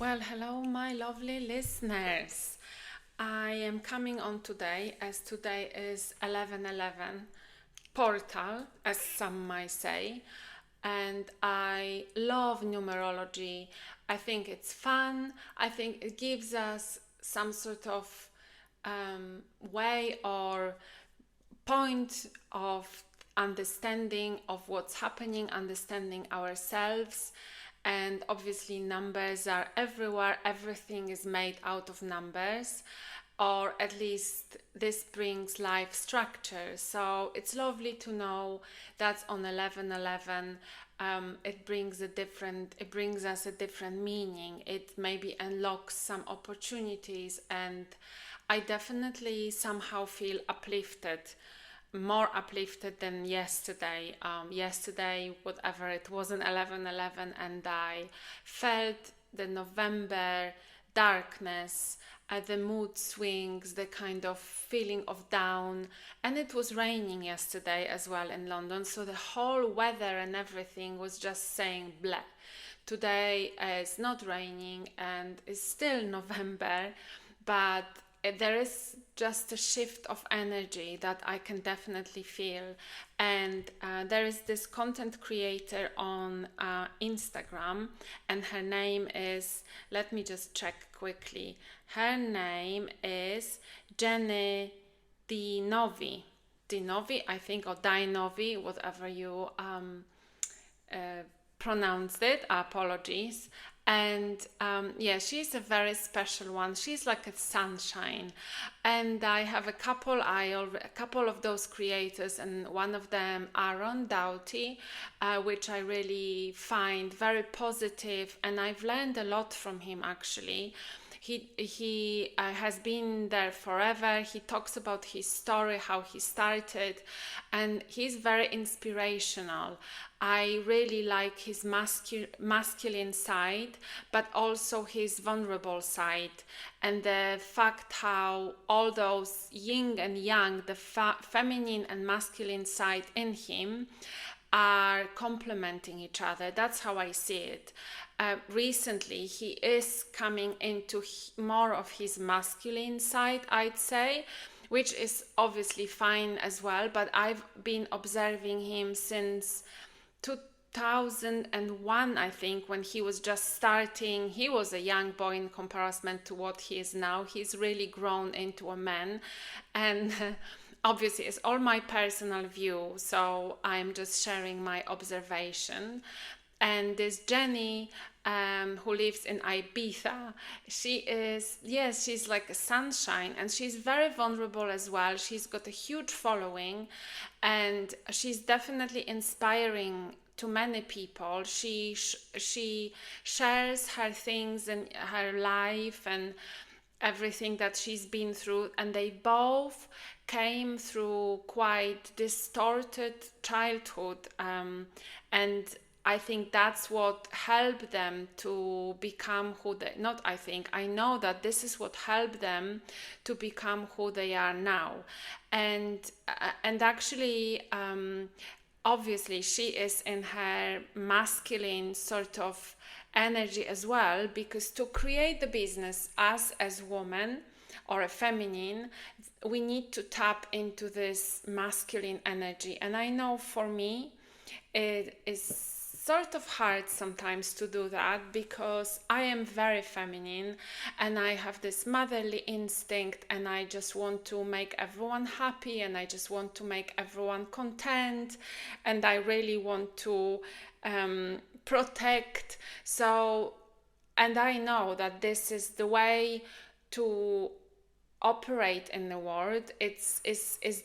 Well, hello, my lovely listeners. I am coming on today as today is 11:11 portal, as some might say, and I love numerology. I think it's fun. I think it gives us some sort of way or point of understanding of what's happening, understanding ourselves. And obviously, numbers are everywhere, everything is made out of numbers, or at least this brings life structure. So it's lovely to know that on 11:11 it brings us a different meaning. It maybe unlocks some opportunities, and I definitely somehow feel uplifted, more uplifted than yesterday. Yesterday, whatever, it wasn't 11:11, and I felt the November darkness, the mood swings, the kind of feeling of down. And it was raining yesterday as well in London, so the whole weather and everything was just saying bleh. Today it's not raining and it's still November, but there is just a shift of energy that I can definitely feel. And there is this content creator on Instagram, and her name is, let me just check quickly. Her name is Jenny Dinovi. Dinovi, I think, or Dinovi, whatever you uh, pronounced it. Apologies. And yeah, she's a very special one. She's like a sunshine, and I have a couple of those creators, and one of them, Aaron Doughty, which I really find very positive, and I've learned a lot from him actually. He has been there forever. He talks about his story, how he started, and he's very inspirational. I really like his masculine side, but also his vulnerable side, and the fact how all those yin and yang, the feminine and masculine side in him, are complementing each other. That's how I see it. Recently, he is coming into more of his masculine side, I'd say, which is obviously fine as well. But I've been observing him since 2001, I think, when he was just starting. He was a young boy in comparison to what he is now. He's really grown into a man. And obviously, it's all my personal view, so I'm just sharing my observation. And this Jenny, who lives in Ibiza, she is, yes, she's like a sunshine, and she's very vulnerable as well. She's got a huge following, and she's definitely inspiring to many people. She shares her things and her life and everything that she's been through, and they both came through quite distorted childhood, and I think that's what helped them to become who they, not I think, I know that this is what helped them to become who they are now. And actually, obviously she is in her masculine sort of energy as well, because to create the business as woman or a feminine, we need to tap into this masculine energy. And I know for me it is sort of hard sometimes to do that, because I am very feminine and I have this motherly instinct, and I just want to make everyone happy, and I just want to make everyone content, and I really want to protect. So, and I know that this is the way to operate in the world. It's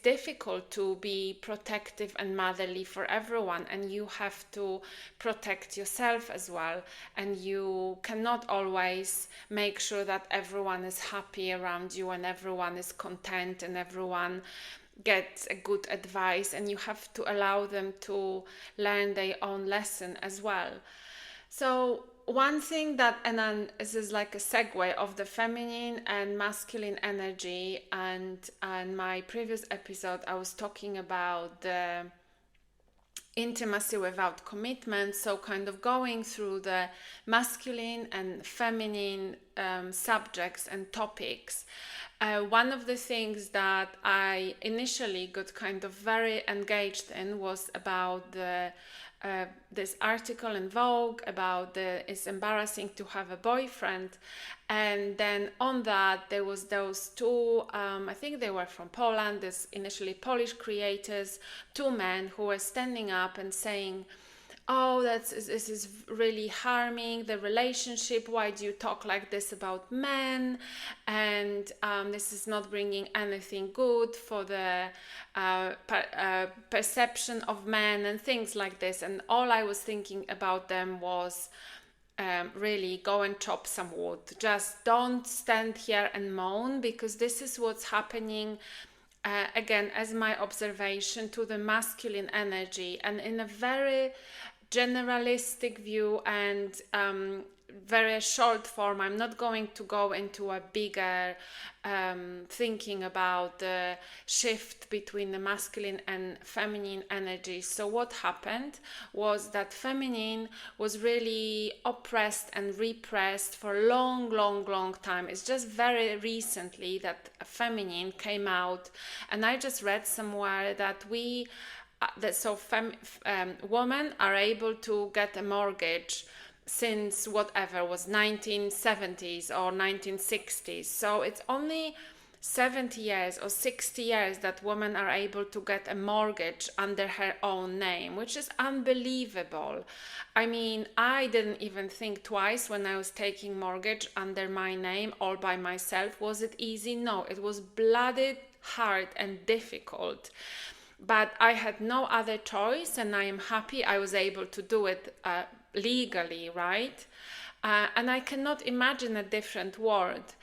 difficult to be protective and motherly for everyone, and you have to protect yourself as well, and you cannot always make sure that everyone is happy around you and everyone is content and everyone gets a good advice, and you have to allow them to learn their own lesson as well. So one thing that, and then this is like a segue of the feminine and masculine energy, and my previous episode I was talking about the intimacy without commitment. So kind of going through the masculine and feminine subjects and topics. One of the things that I initially got kind of very engaged in was about this article in Vogue about it's embarrassing to have a boyfriend, and then on that there was those two, I think they were from Poland, this initially Polish creators, two men who were standing up and saying, oh, this is really harming the relationship. Why do you talk like this about men? And this is not bringing anything good for the perception of men and things like this. And all I was thinking about them was, really go and chop some wood. Just don't stand here and moan, because this is what's happening. Again, as my observation to the masculine energy, and in a very generalistic view and very short form. I'm not going to go into a bigger thinking about the shift between the masculine and feminine energy. So what happened was that feminine was really oppressed and repressed for a long time. It's just very recently that feminine came out, and I just read somewhere that women are able to get a mortgage since whatever was 1970s or 1960s. So it's only 70 years or 60 years that women are able to get a mortgage under her own name, which is unbelievable. I mean, I didn't even think twice when I was taking mortgage under my name all by myself. Was it easy? No, it was bloody hard and difficult. But I had no other choice, and I am happy I was able to do it legally, right? And I cannot imagine a different world.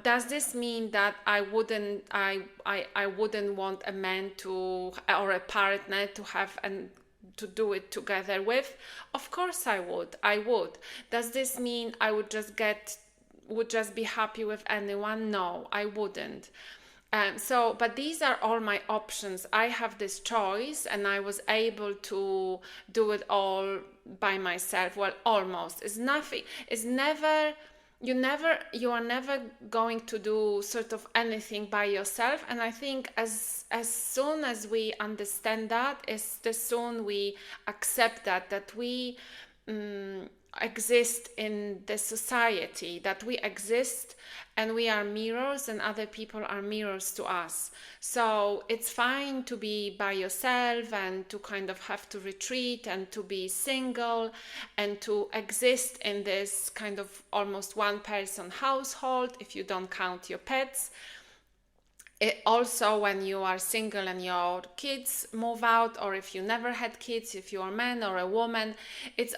Does this mean that I wouldn't want a man to, or a partner to have and to do it together with? Of course I would. Does this mean I would just be happy with anyone? No, I wouldn't. But these are all my options. I have this choice, and I was able to do it all by myself. Well, almost. It's nothing. It's never. You are never going to do sort of anything by yourself. And I think as soon as we understand that, as soon we accept that we exist in the society, that we exist and we are mirrors and other people are mirrors to us. So it's fine to be by yourself and to kind of have to retreat and to be single and to exist in this kind of almost one person household if you don't count your pets. Also, when you are single and your kids move out, or if you never had kids, if you're a man or a woman, it's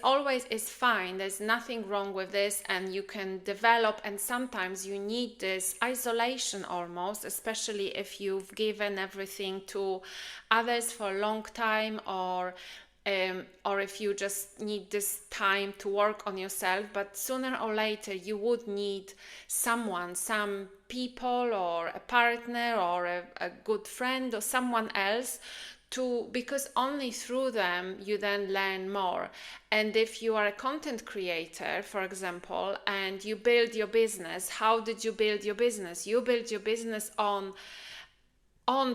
fine. There's nothing wrong with this, and you can develop. And sometimes you need this isolation almost, especially if you've given everything to others for a long time, or if you just need this time to work on yourself. But sooner or later you would need someone, some people, or a partner, or a good friend, or someone else, because only through them you then learn more. And if you are a content creator, for example, and you build your business, how did you build your business? You build your business on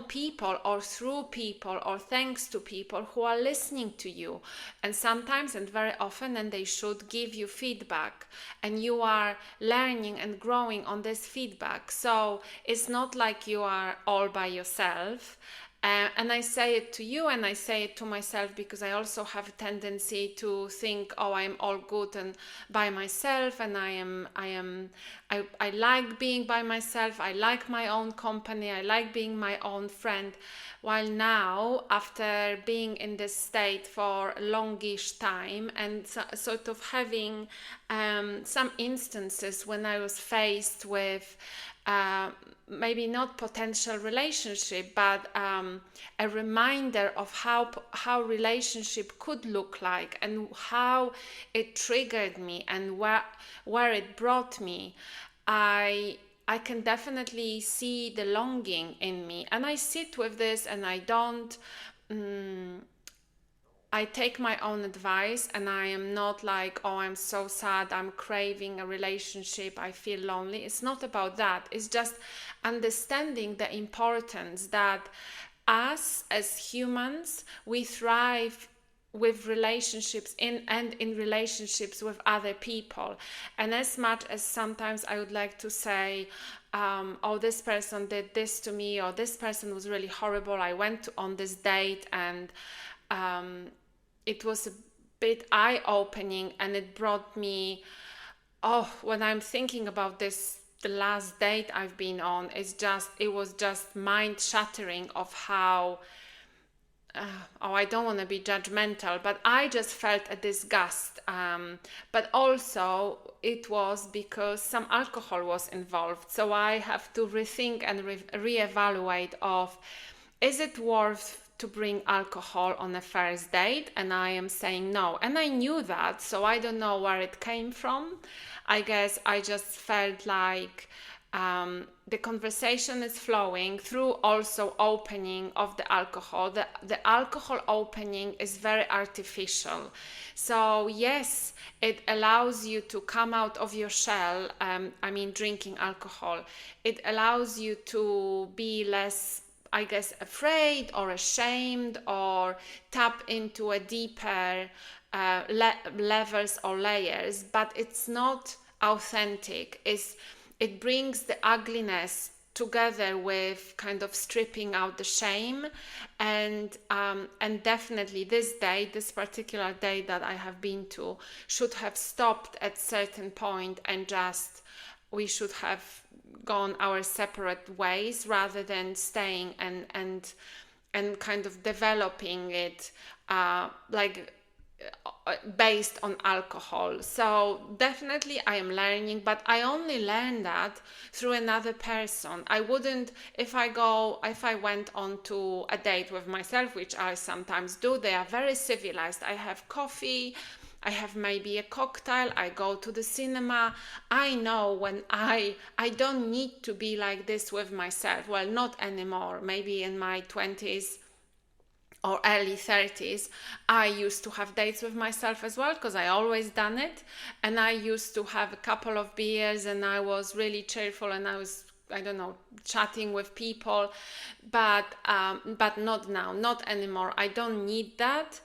people, or through people, or thanks to people who are listening to you, and sometimes, and very often, and they should give you feedback, and you are learning and growing on this feedback. So it's not like you are all by yourself. And I say it to you, and I say it to myself, because I also have a tendency to think, oh, I'm all good and by myself, and I like being by myself. I like my own company. I like being my own friend. While now, after being in this state for a longish time, and sort of having some instances when I was faced with maybe not potential relationship, but a reminder of how relationship could look like, and how it triggered me, and where it brought me. I can definitely see the longing in me, and I sit with this, and I don't I take my own advice, and I am not like, oh, I'm so sad, I'm craving a relationship, I feel lonely. It's not about that. It's just understanding the importance that us as humans, we thrive with relationships in relationships with other people. And as much as sometimes I would like to say, oh, this person did this to me, or this person was really horrible, I went on this date and it was a bit eye-opening, and it brought me, oh, when I'm thinking about this, the last date I've been on, it was just mind-shattering of how I don't want to be judgmental, but I just felt a disgust. But also, it was because some alcohol was involved. So I have to rethink and reevaluate of, is it worth to bring alcohol on a first date? And I am saying no. And I knew that, so I don't know where it came from. I guess I just felt like the conversation is flowing through also opening of the alcohol. The alcohol opening is very artificial. So yes, it allows you to come out of your shell. Drinking alcohol, it allows you to be less, I guess, afraid or ashamed, or tap into a deeper levels or layers, but it's not authentic. It brings the ugliness together with kind of stripping out the shame, and definitely this particular day that I have been to should have stopped at certain point, and just we should have gone our separate ways rather than staying and kind of developing it based on alcohol. So definitely I am learning, but I only learn that through another person. I wouldn't, if I went on to a date with myself, which I sometimes do, they are very civilized. I have coffee, I have maybe a cocktail, I go to the cinema. I know when I don't need to be like this with myself. Well, not anymore. Maybe in my 20s or early 30s, I used to have dates with myself as well, because I always done it. And I used to have a couple of beers and I was really cheerful, and I was, I don't know, chatting with people, but not now, not anymore. I don't need that.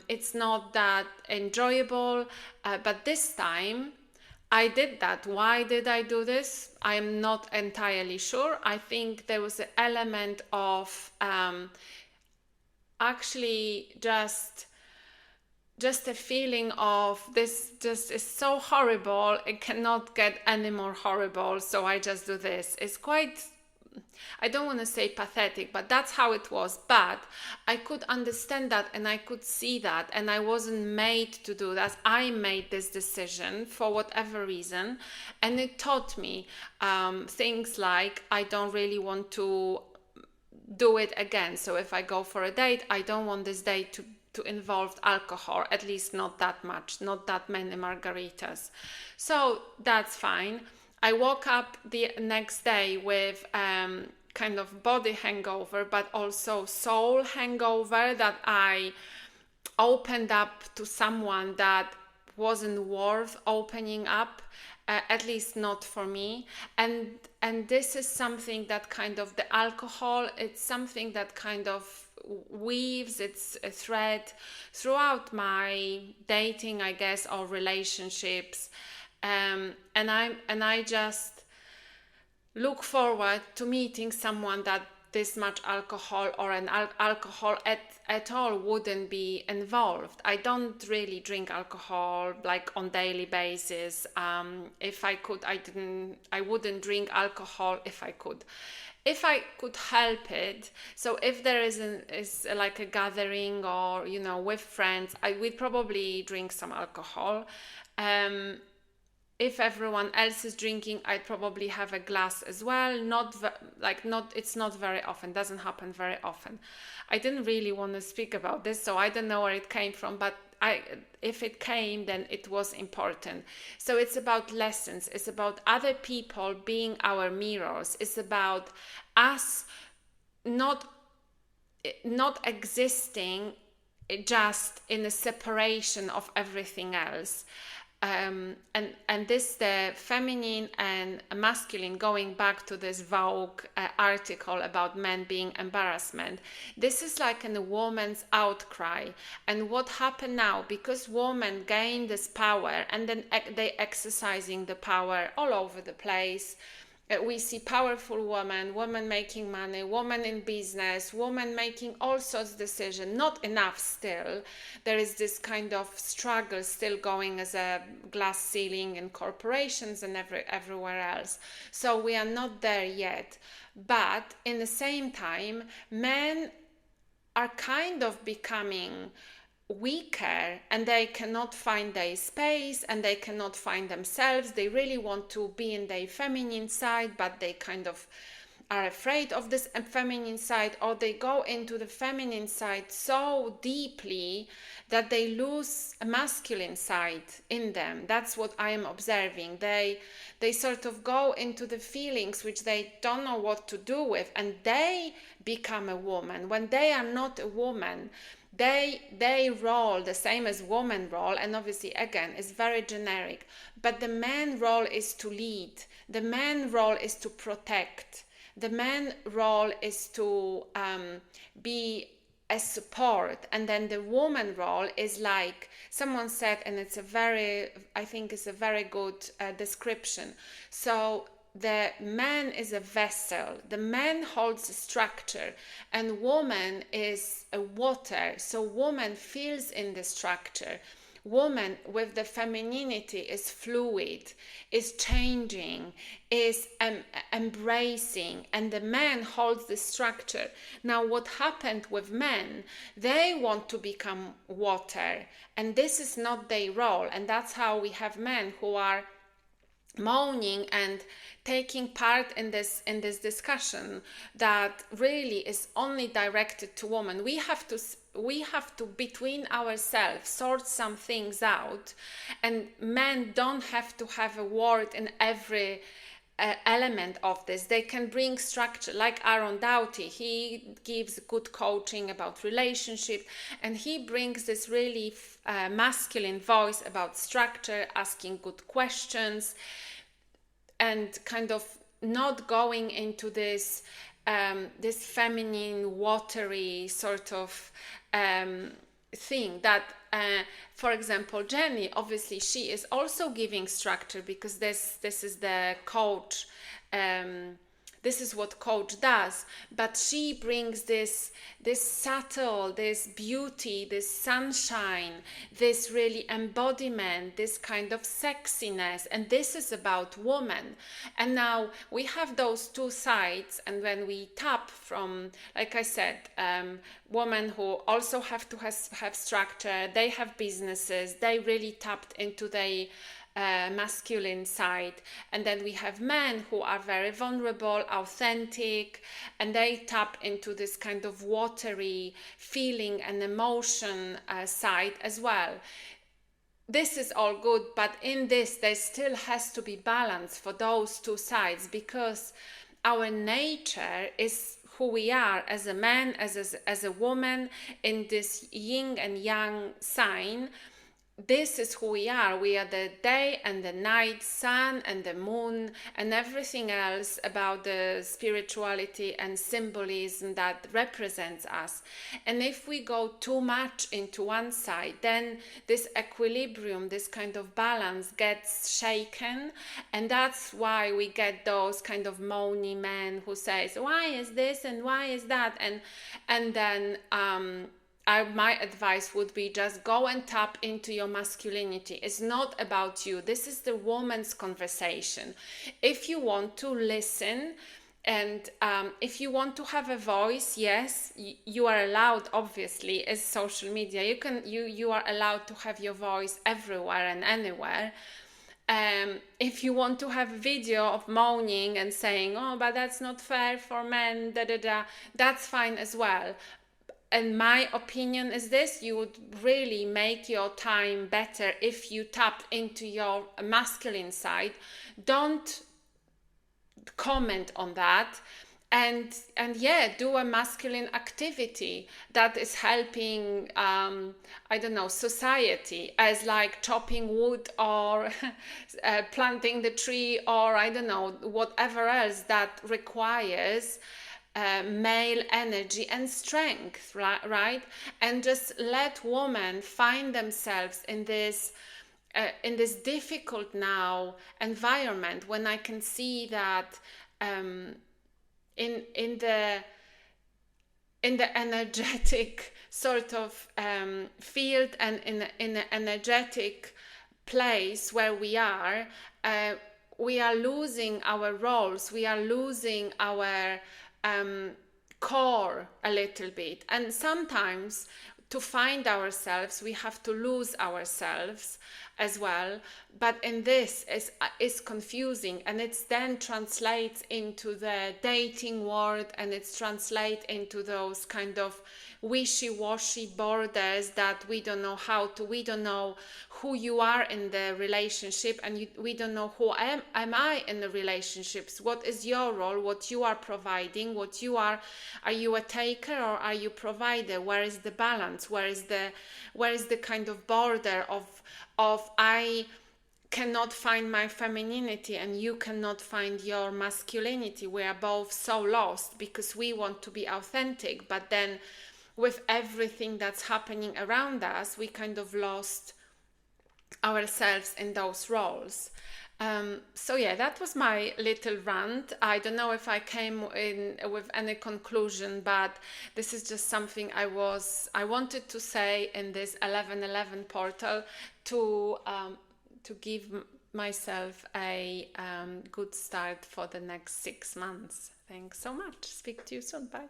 It's not that enjoyable, but this time I did that. Why did I do this? I'm not entirely sure. I think there was an element of actually just a feeling of this just is so horrible, it cannot get any more horrible, so I just do this. It's quite, I don't want to say pathetic, but that's how it was. But I could understand that, and I could see that, and I wasn't made to do that. I made this decision for whatever reason, and it taught me things like I don't really want to do it again. So if I go for a date, I don't want this date to involve alcohol, at least not that much, not that many margaritas. So that's fine. I woke up the next day with kind of body hangover, but also soul hangover, that I opened up to someone that wasn't worth opening up, at least not for me. And this is something that kind of, the alcohol, it's something that kind of weaves its a thread throughout my dating, I guess, or relationships. And I just look forward to meeting someone that this much alcohol or an alcohol at all wouldn't be involved. I don't really drink alcohol like on daily basis. If I could, I wouldn't drink alcohol if I could. If I could help it. So if there is like a gathering, or with friends, I would probably drink some alcohol. If everyone else is drinking, I'd probably have a glass as well. It's not very often, doesn't happen very often. I didn't really want to speak about this, so I don't know where it came from, but if it came, then it was important. So it's about lessons. It's about other people being our mirrors. It's about us not existing just in a separation of everything else. And this, the feminine and masculine, going back to this Vogue article about men being embarrassment, this is like in a woman's outcry. And what happened now, because women gain this power and then they exercising the power all over the place. We see powerful women making money, women in business, women making all sorts of decisions. Not enough still. There is this kind of struggle still going as a glass ceiling in corporations and everywhere else. So we are not there yet. But in the same time, men are kind of becoming weaker, and they cannot find their space and they cannot find themselves. They really want to be in their feminine side, but they kind of are afraid of this feminine side, or they go into the feminine side so deeply that they lose a masculine side in them. That's what I am observing. They sort of go into the feelings which they don't know what to do with, and they become a woman when they are not a woman. They role the same as woman role, and obviously again it's very generic, but the man role is to lead, the man role is to protect, the man role is to be a support, and then the woman role is like someone said, and it's a very, I think it's a very good description. So the man is a vessel, the man holds a structure, and woman is a water. So woman fills in the structure. Woman with the femininity is fluid, is changing, is embracing, and the man holds the structure. Now what happened with men, they want to become water, and this is not their role, and that's how we have men who are moaning and taking part in this discussion that really is only directed to women. We have to between ourselves sort some things out, and men don't have to have a word in every element of this. They can bring structure, like Aaron Doughty. He gives good coaching about relationship, and he brings this really masculine voice about structure, asking good questions, and kind of not going into this this feminine, watery sort of thing that, for example, Jenny, obviously she is also giving structure, because this is the coach, this is what coach does, but she brings this subtle, this beauty, this sunshine, this really embodiment, this kind of sexiness, and this is about woman. And now we have those two sides, and when we tap from, like I said, women who also have to have structure, they have businesses, they really tapped into their masculine side, and then we have men who are very vulnerable, authentic, and they tap into this kind of watery feeling and emotion side as well. This is all good, but in this there still has to be balance for those two sides, because our nature is who we are as a man, as a woman, in this yin and yang sign. This is who we are. We are the day and the night, sun and the moon, and everything else about the spirituality and symbolism that represents us. And if we go too much into one side, then this equilibrium, this kind of balance gets shaken, and that's why we get those kind of moany men who says, why is this and why is that, and then my advice would be just go and tap into your masculinity. It's not about you. This is the woman's conversation. If you want to listen, and if you want to have a voice, yes, you are allowed. Obviously, as social media, you are allowed to have your voice everywhere and anywhere. If you want to have a video of moaning and saying, oh, but that's not fair for men, that's fine as well. And my opinion is this: you would really make your time better if you tapped into your masculine side. Don't comment on that. and yeah, do a masculine activity that is helping, I don't know, society, as like chopping wood or planting the tree, or I don't know, whatever else that requires male energy and strength, right? And just let women find themselves in this difficult now environment, when I can see that in the energetic sort of field, and in an energetic place where uh, we are losing our roles, we are losing our core a little bit. And sometimes to find ourselves, we have to lose ourselves as well. But in this is confusing, and it's then translates into the dating world, and it's translate into those kind of wishy-washy borders that we don't know we don't know who you are in the relationship, and we don't know who am I in the relationships. What is your role? What you are providing? What you are you a taker or are you provider? Where is the balance? Where is the kind of border of I cannot find my femininity and you cannot find your masculinity? We are both so lost because we want to be authentic, but then with everything that's happening around us, we kind of lost ourselves in those roles. So yeah, that was my little rant. I don't know if I came in with any conclusion, but this is just something I wanted to say in this 1111 portal to give myself a good start for the next 6 months. Thanks so much. Speak to you soon. Bye.